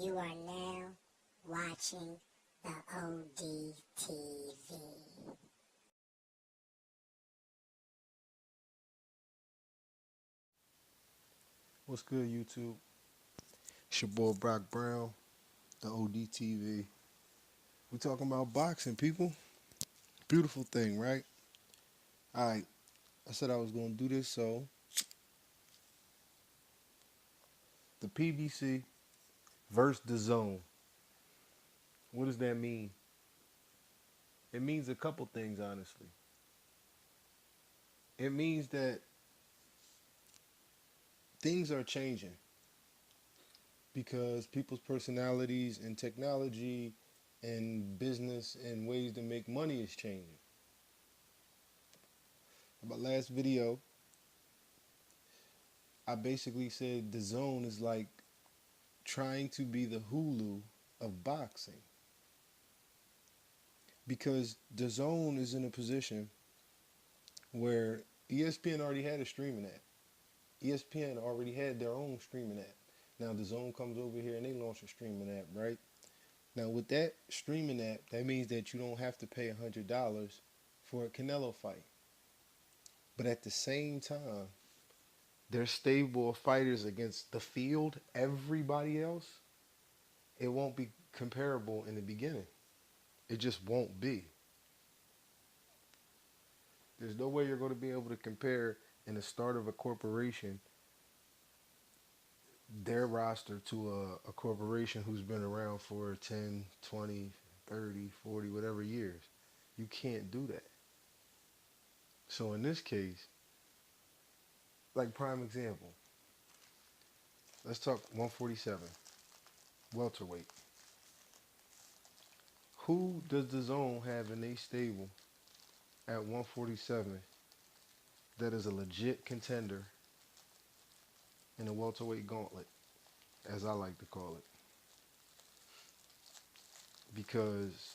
You are now watching the ODTV. What's good, YouTube? It's your boy Brock Brown, the ODTV. We talking about boxing, people. Beautiful thing, right? All right. I said I was gonna do this, so the PBC versus Dazn. What does that mean? It means a couple things, honestly. It means that things are changing because people's personalities and technology and business and ways to make money is changing. In my last video, I basically said Dazn is like trying to be the Hulu of boxing because Dazn is in a position where ESPN already had a streaming app. ESPN already had their own streaming app. Now Dazn comes over here and they launch a streaming app, right? Now with that streaming app, that means that you don't have to pay $100 for a Canelo fight. But at the same time, their stable of fighters against the field, everybody else, it won't be comparable in the beginning. It just won't be. There's no way you're going to be able to compare in the start of a corporation their roster to a corporation who's been around for 10, 20, 30, 40, whatever years. You can't do that. So in this case, like prime example, let's talk 147, welterweight. Who does Dazn have in a stable at 147 that is a legit contender in a welterweight gauntlet, as I like to call it? Because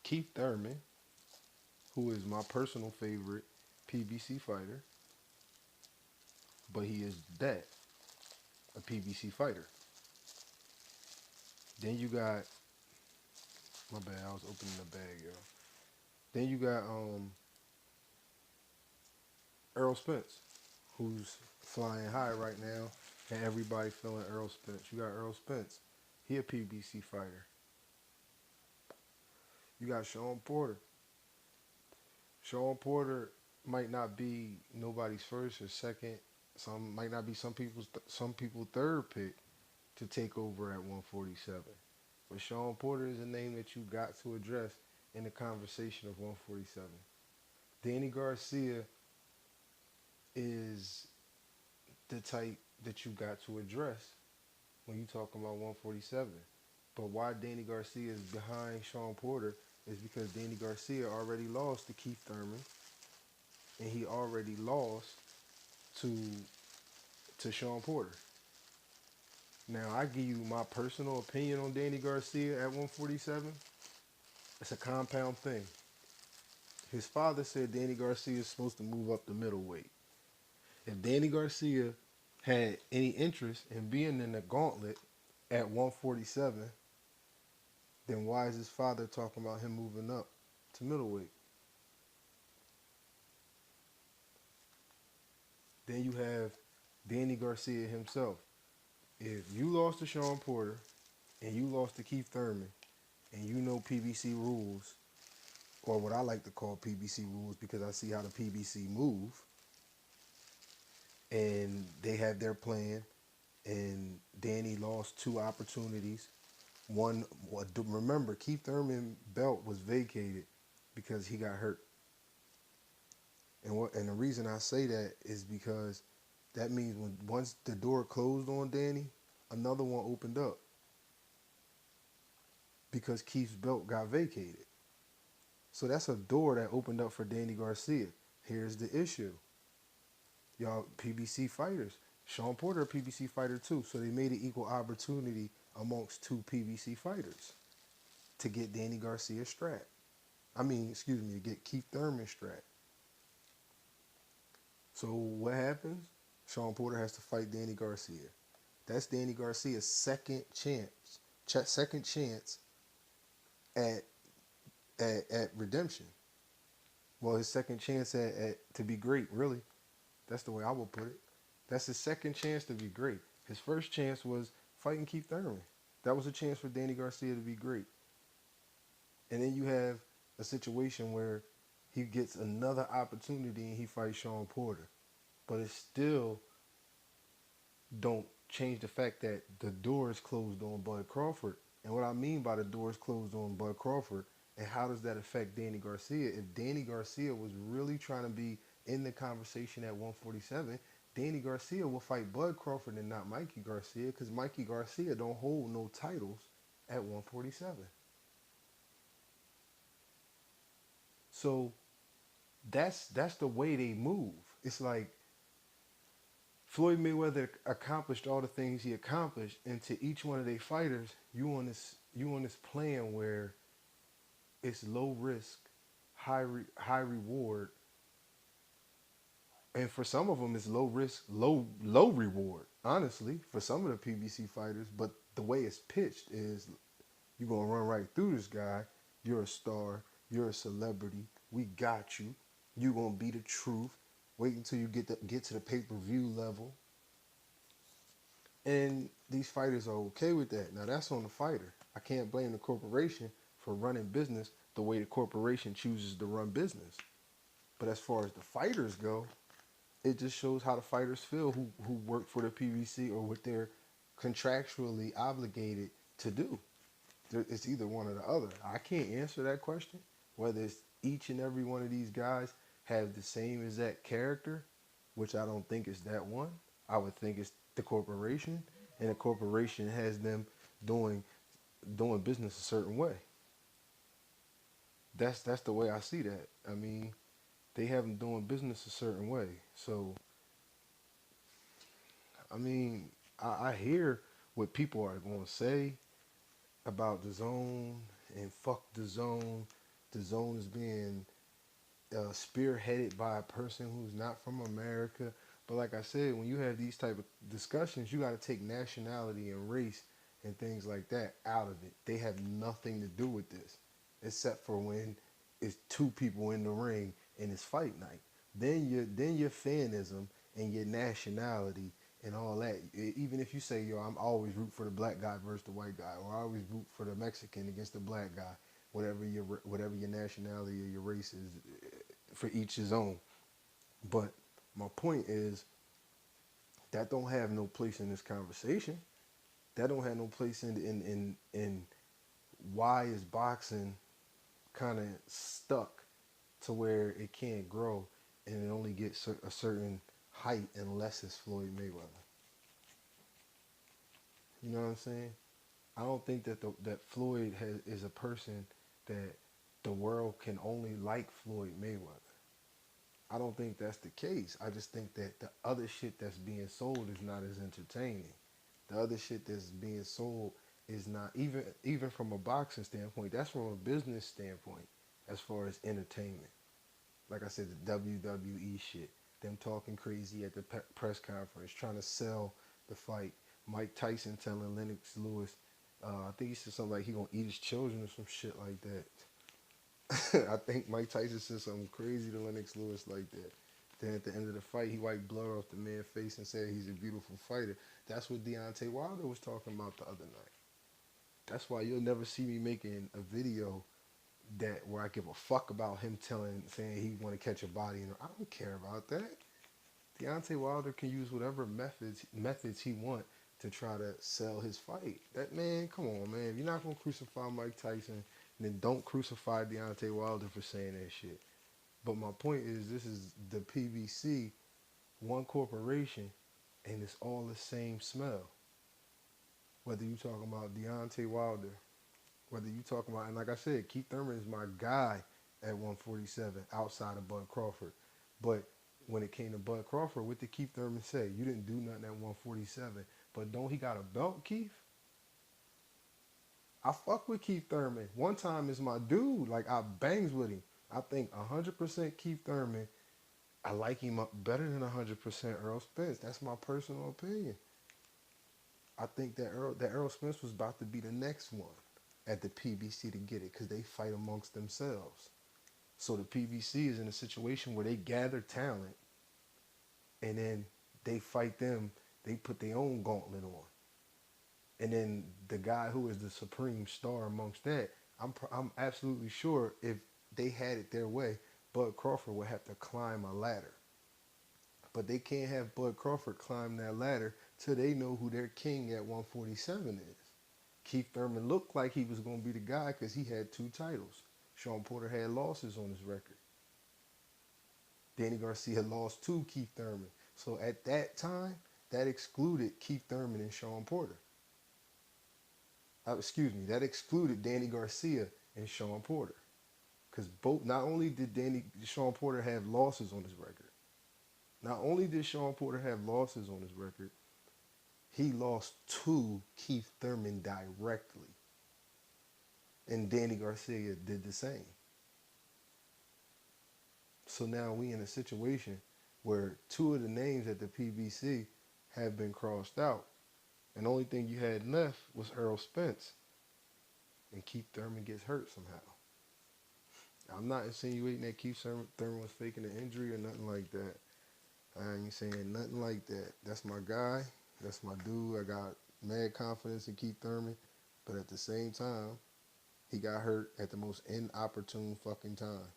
Keith Thurman, who is my personal favorite PBC fighter, but he is that, a PBC fighter. Then you got, my bad, I was opening the bag, yo. Then you got Errol Spence, who's flying high right now, and everybody feeling Errol Spence. You got Errol Spence, he a PBC fighter. You got Sean Porter. Sean Porter might not be nobody's first or second. Some might not be some people's third pick to take over at 147. But Sean Porter is a name that you got to address in the conversation of 147. Danny Garcia is the type that you got to address when you talk about 147. But why Danny Garcia is behind Sean Porter is because Danny Garcia already lost to Keith Thurman, and he already lost to Sean Porter. Now, I give you my personal opinion on Danny Garcia at 147. It's a compound thing. His father said Danny Garcia is supposed to move up the middleweight. If Danny Garcia had any interest in being in the gauntlet at 147, then why is his father talking about him moving up to middleweight? Then you have Danny Garcia himself. If you lost to Sean Porter and you lost to Keith Thurman and you know PBC rules, or what I like to call PBC rules because I see how the PBC move, and they have their plan, and Danny lost 2 opportunities. One, remember, Keith Thurman's belt was vacated because he got hurt. And the reason I say that is because that means once the door closed on Danny, another one opened up because Keith's belt got vacated. So that's a door that opened up for Danny Garcia. Here's the issue. Y'all PBC fighters. Sean Porter a PBC fighter too, so they made it equal opportunity amongst 2 PBC fighters to get Danny Garcia strapped. To get Keith Thurman strapped. So what happens? Sean Porter has to fight Danny Garcia. That's Danny Garcia's second chance at at redemption. Well, his second chance to be great, really. That's the way I would put it. That's his second chance to be great. His first chance was fighting Keith Thurman. That was a chance for Danny Garcia to be great. And then you have a situation where he gets another opportunity and he fights Sean Porter. But it still don't change the fact that the door is closed on Bud Crawford. And what I mean by the door is closed on Bud Crawford, and how does that affect Danny Garcia? If Danny Garcia was really trying to be in the conversation at 147, Danny Garcia will fight Bud Crawford and not Mikey Garcia, because Mikey Garcia don't hold no titles at 147. So that's the way they move. It's like Floyd Mayweather accomplished all the things he accomplished, and to each one of their fighters, you on this plan where it's low risk, high reward, and for some of them it's low risk, low reward. Honestly, for some of the PBC fighters, but the way it's pitched is you're gonna run right through this guy. You're a star. You're a celebrity. We got you. You're gonna be the truth. Wait until you get to the pay-per-view level. And these fighters are okay with that. Now that's on the fighter. I can't blame the corporation for running business the way the corporation chooses to run business. But as far as the fighters go, it just shows how the fighters feel who work for the PBC or what they're contractually obligated to do. It's either one or the other. I can't answer that question. Whether it's each and every one of these guys have the same exact character, which I don't think is that one. I would think it's the corporation, and the corporation has them doing business a certain way. That's the way I see that. I mean, they have them doing business a certain way. So, I mean, I hear what people are going to say about the zone and fuck the zone. The zone is being spearheaded by a person who's not from America. But like I said, when you have these type of discussions, you got to take nationality and race and things like that out of it. They have nothing to do with this, except for when it's two people in the ring and it's fight night. Then your fanism and your nationality and all that. Even if you say, yo, I'm always root for the black guy versus the white guy, or I always root for the Mexican against the black guy, whatever your nationality or your race is, for each his own. But my point is that don't have no place in this conversation. That don't have no place in why is boxing kind of stuck to where it can't grow and it only gets a certain height unless it's Floyd Mayweather. You know what I'm saying? I don't think that that Floyd is a person that the world can only like Floyd Mayweather. I don't think that's the case. I just think that the other shit that's being sold is not as entertaining. The other shit that's being sold is not, even from a boxing standpoint, that's from a business standpoint as far as entertainment. Like I said, the WWE shit, them talking crazy at the press conference, trying to sell the fight. Mike Tyson telling Lennox Lewis, I think he said something like he gonna eat his children or some shit like that. I think Mike Tyson said something crazy to Lennox Lewis like that. Then at the end of the fight, he wiped blood off the man's face and said he's a beautiful fighter. That's what Deontay Wilder was talking about the other night. That's why you'll never see me making a video where I give a fuck about him saying he want to catch a body. I don't care about that. Deontay Wilder can use whatever methods he want to try to sell his fight. That man, come on, man. If you're not gonna crucify Mike Tyson, then don't crucify Deontay Wilder for saying that shit. But my point is, this is the PBC, one corporation, and it's all the same smell. Whether you talking about Deontay Wilder, whether you talking about, and like I said, Keith Thurman is my guy at 147 outside of Bud Crawford. But when it came to Bud Crawford, what did Keith Thurman say? You didn't do nothing at 147. But don't he got a belt, Keith? I fuck with Keith Thurman. One time is my dude. Like, I bangs with him. I think 100% Keith Thurman. I like him better than 100% Earl Spence. That's my personal opinion. I think that Errol Spence was about to be the next one at the PBC to get it because they fight amongst themselves. So the PBC is in a situation where they gather talent and then they fight them. They put their own gauntlet on. And then the guy who is the supreme star amongst that, I'm absolutely sure if they had it their way, Bud Crawford would have to climb a ladder. But they can't have Bud Crawford climb that ladder till they know who their king at 147 is. Keith Thurman looked like he was going to be the guy because he had 2 titles. Sean Porter had losses on his record. Danny Garcia lost to Keith Thurman. So at that time, that excluded Keith Thurman and Sean Porter. That excluded Danny Garcia and Sean Porter. Because both, not only did Sean Porter have losses on his record, he lost to Keith Thurman directly. And Danny Garcia did the same. So now we in a situation where 2 of the names at the PBC have been crossed out. And the only thing you had left was Errol Spence. And Keith Thurman gets hurt somehow. I'm not insinuating that Keith Thurman was faking an injury or nothing like that. I ain't saying nothing like that. That's my guy. That's my dude. I got mad confidence in Keith Thurman. But at the same time, he got hurt at the most inopportune fucking time.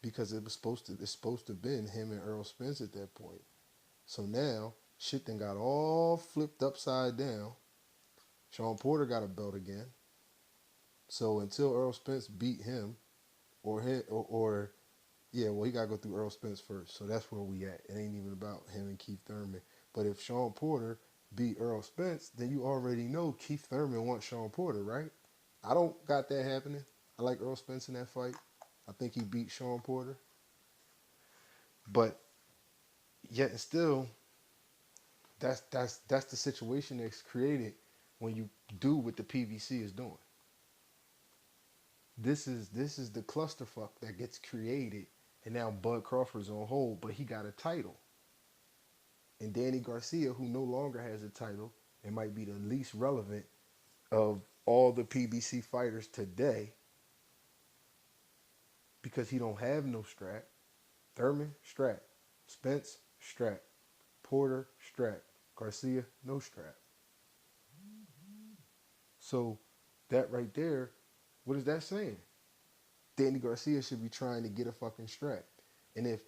Because it's supposed to have been him and Errol Spence at that point. So now, shit then got all flipped upside down. Sean Porter got a belt again. So until Errol Spence beat him, he got to go through Errol Spence first. So that's where we at. It ain't even about him and Keith Thurman. But if Sean Porter beat Errol Spence, then you already know Keith Thurman wants Sean Porter, right? I don't got that happening. I like Errol Spence in that fight. I think he beat Sean Porter. But yet and still, that's the situation that's created when you do what the PBC is doing. This is the clusterfuck that gets created, and now Bud Crawford's on hold, but he got a title. And Danny Garcia, who no longer has a title and might be the least relevant of all the PBC fighters today, because he don't have no strap. Thurman, strap. Spence, strap. Porter, strap. Garcia, no strap. So that right there, what is that saying? Danny Garcia should be trying to get a fucking strap. And if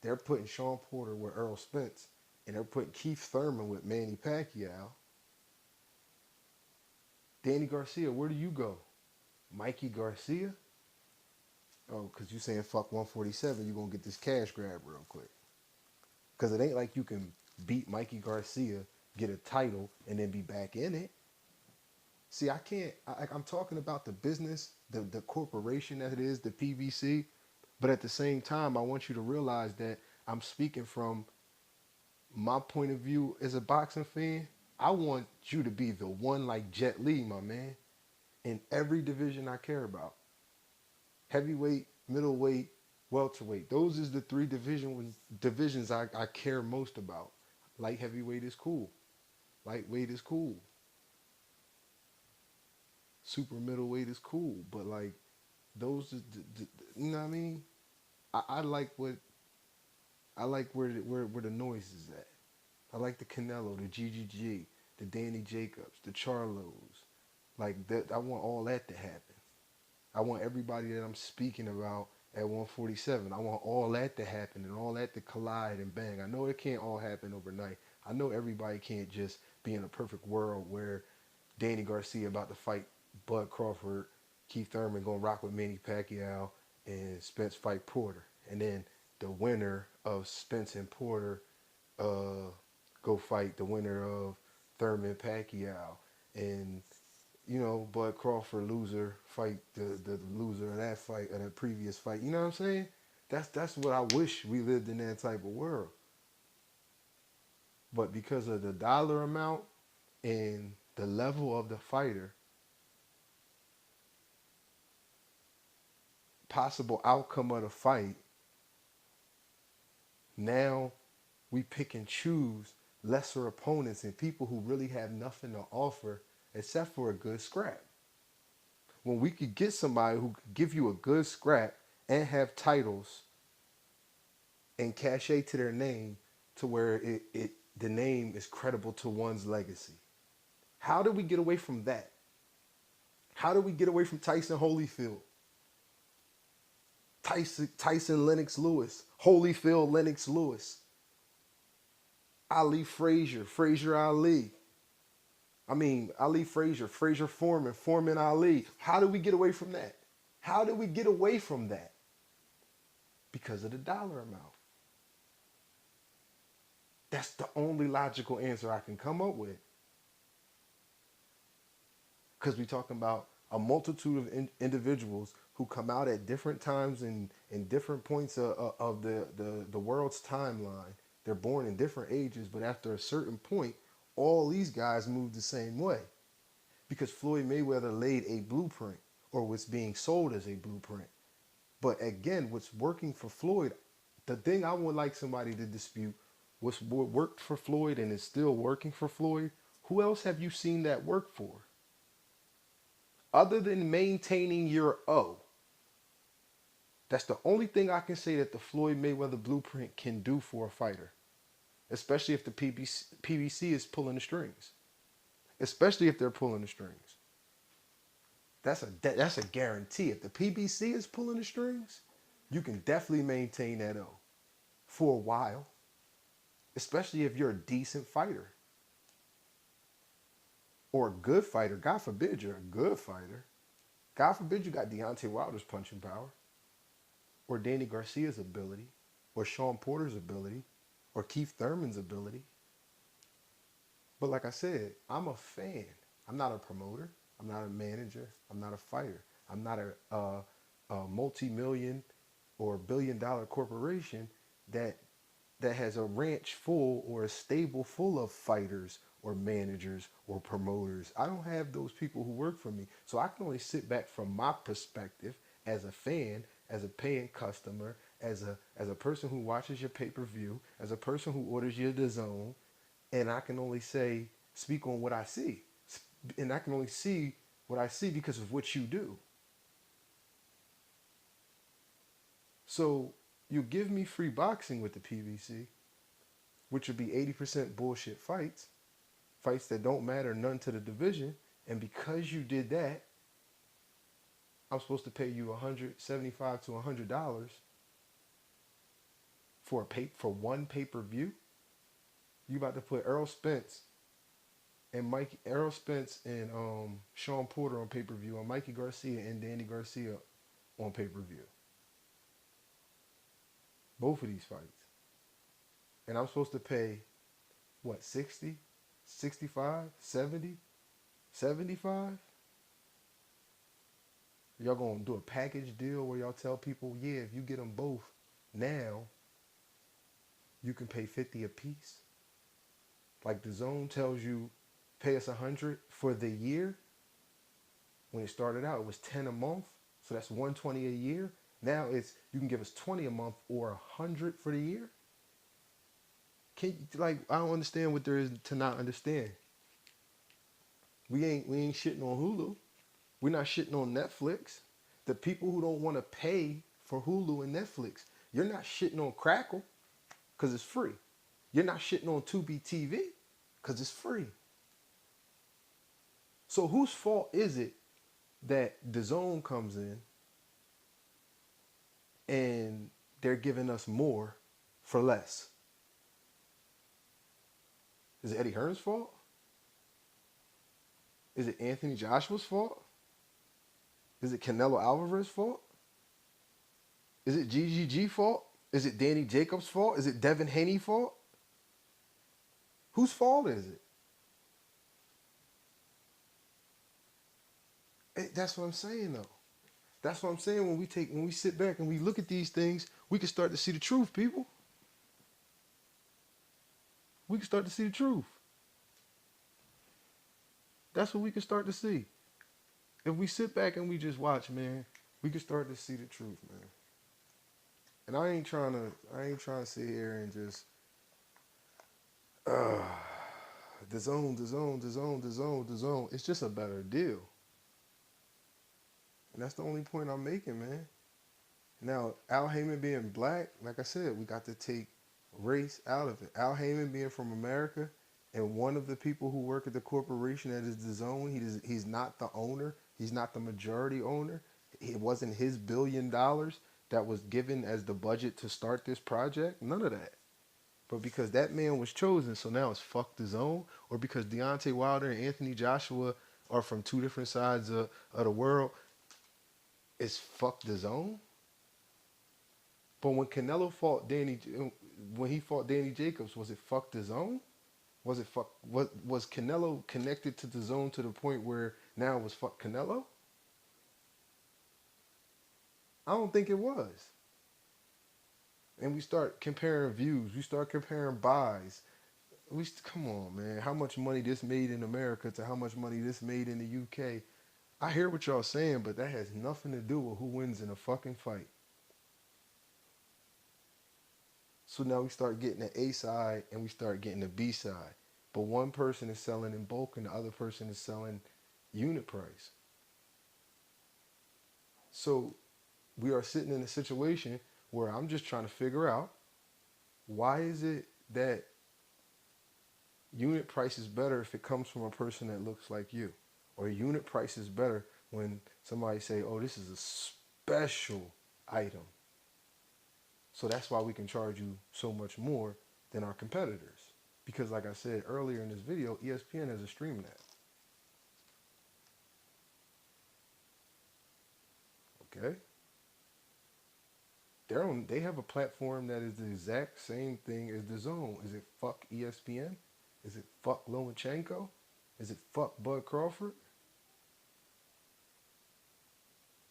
they're putting Sean Porter with Errol Spence and they're putting Keith Thurman with Manny Pacquiao, Danny Garcia, where do you go? Mikey Garcia? Oh, because you saying fuck 147, you're going to get this cash grab real quick. Because it ain't like you can beat Mikey Garcia, get a title, and then be back in it. See, I'm talking about the business, the corporation that it is, the PBC. But at the same time, I want you to realize that I'm speaking from my point of view as a boxing fan. I want you to be the one like Jet Li, my man, in every division I care about. Heavyweight, middleweight, welterweight. Those is the 3 divisions I care most about. Light heavyweight is cool. Lightweight is cool. Super middleweight is cool. But like those, you know what I mean? I like where the noise is at. I like the Canelo, the GGG, the Danny Jacobs, the Charlos. Like that, I want all that to happen. I want everybody that I'm speaking about at 147. I want all that to happen and all that to collide and bang. I know it can't all happen overnight. I know everybody can't just be in a perfect world where Danny Garcia about to fight Bud Crawford, Keith Thurman gonna rock with Manny Pacquiao, and Spence fight Porter. And then the winner of Spence and Porter go fight the winner of Thurman Pacquiao. And Bud Crawford loser fight the loser of that fight, of that previous fight. You know what I'm saying? That's what I wish we lived in, that type of world. But because of the dollar amount and the level of the fighter, possible outcome of the fight, now we pick and choose lesser opponents and people who really have nothing to offer except for a good scrap. When we could get somebody who could give you a good scrap and have titles and cachet to their name to where the name is credible to one's legacy. How do we get away from that? How do we get away from Tyson Holyfield? Tyson Lennox Lewis, Holyfield Lennox Lewis, Ali Frazier Ali. Ali Frazier Foreman Ali. How do we get away from that? How do we get away from that? Because of the dollar amount. That's the only logical answer I can come up with. Because we're talking about a multitude of individuals who come out at different times and in different points of the world's timeline. They're born in different ages, but after a certain point, all these guys move the same way. Because Floyd Mayweather laid a blueprint, or was being sold as a blueprint. But again, what's working for Floyd, the thing I would like somebody to dispute, what worked for Floyd and is still working for Floyd, who else have you seen that work for? Other than maintaining your O. That's the only thing I can say that the Floyd Mayweather blueprint can do for a fighter. Especially if the PBC is pulling the strings. Especially if they're pulling the strings. That's a guarantee. If the PBC is pulling the strings, you can definitely maintain that O for a while. Especially if you're a decent fighter. Or a good fighter. God forbid you're a good fighter. God forbid you got Deontay Wilder's punching power. Or Danny Garcia's ability. Or Sean Porter's ability. Or Keith Thurman's ability. But like I said, I'm a fan. I'm not a promoter. I'm not a manager. I'm not a fighter. I'm not a multi-million or billion-dollar corporation that has a ranch full or a stable full of fighters or managers or promoters. I don't have those people who work for me. So I can only sit back from my perspective as a fan, as a paying customer, as a person who watches your pay-per-view, as a person who orders your Dazn, and I can only speak on what I see. And I can only see what I see because of what you do. So you give me free boxing with the PBC, which would be 80% bullshit fights that don't matter none to the division, and because you did that, I'm supposed to pay you $175 to $100 for one pay-per-view. You about to put Errol Spence and Sean Porter on pay-per-view, and Mikey Garcia and Danny Garcia on pay-per-view. Both of these fights. And I'm supposed to pay, what, 60, 65, 70, 75? Y'all gonna do a package deal where y'all tell people, yeah, if you get them both now, you can pay 50 a piece. Like the Zone tells you, pay us 100 for the year. When it started out, it was 10 a month. So that's 120 a year. Now it's, you can give us 20 a month or 100 for the year. I don't understand what there is to not understand. We ain't shitting on Hulu. We're not shitting on Netflix. The people who don't want to pay for Hulu and Netflix, you're not shitting on Crackle because it's free. You're not shitting on Tubi TV because it's free. So whose fault is it that the Zone comes in and they're giving us more for less? Is it Eddie Hearn's fault? Is it Anthony Joshua's fault? Is it Canelo Alvarez's fault? Is it GGG fault? Is it Danny Jacobs' fault? Is it Devin Haney's fault? Whose fault is it? That's what I'm saying, though. That's what I'm saying. When we sit back and we look at these things, we can start to see the truth, people. We can start to see the truth. That's what we can start to see. If we sit back and we just watch, man, we can start to see the truth, man. And I ain't trying to sit here and just the zone. It's just a better deal. And that's the only point I'm making, man. Now, Al Heyman being black, like I said, we got to take race out of it. Al Heyman being from America, and one of the people who work at the corporation that is DAZN, he's not the owner. He's not the majority owner. It wasn't his $1 billion that was given as the budget to start this project. None of that. But because that man was chosen, so now it's fuck DAZN, or because Deontay Wilder and Anthony Joshua are from two different sides of the world, it's fuck DAZN. But when he fought Danny Jacobs, was it fuck DAZN? Was Canelo connected to DAZN to the point where now it was fuck Canelo? I don't think it was. And we start comparing views. We start comparing buys. Come on, man. How much money this made in America to how much money this made in the UK? I hear what y'all saying, but that has nothing to do with who wins in a fucking fight. So now we start getting the A side and we start getting the B side. But one person is selling in bulk and the other person is selling unit price. So we are sitting in a situation where I'm just trying to figure out, why is it that unit price is better if it comes from a person that looks like you? Or unit price is better when somebody say, oh, this is a special item. So that's why we can charge you so much more than our competitors. Because like I said earlier in this video, ESPN has a streaming app. Okay? They have a platform that is the exact same thing as DAZN. Is it fuck ESPN? Is it fuck Lomachenko? Is it fuck Bud Crawford?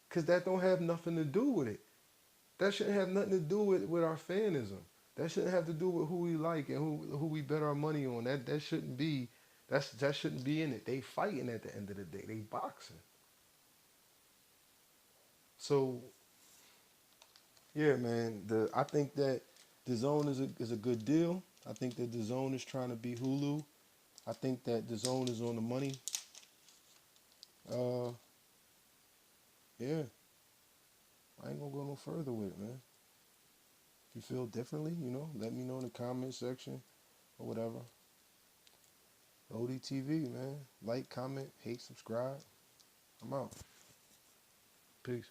Because that don't have nothing to do with it. That shouldn't have nothing to do with our fanism. That shouldn't have to do with who we like and who we bet our money on. That shouldn't be that shouldn't be in it. They fighting at the end of the day. They boxing. So yeah, man. I think that DAZN is a good deal. I think that DAZN is trying to be Hulu. I think that DAZN is on the money. Yeah. I ain't gonna go no further with it, man. If you feel differently, let me know in the comment section or whatever. ODTV, man. Like, comment, hate, subscribe. I'm out. Peace.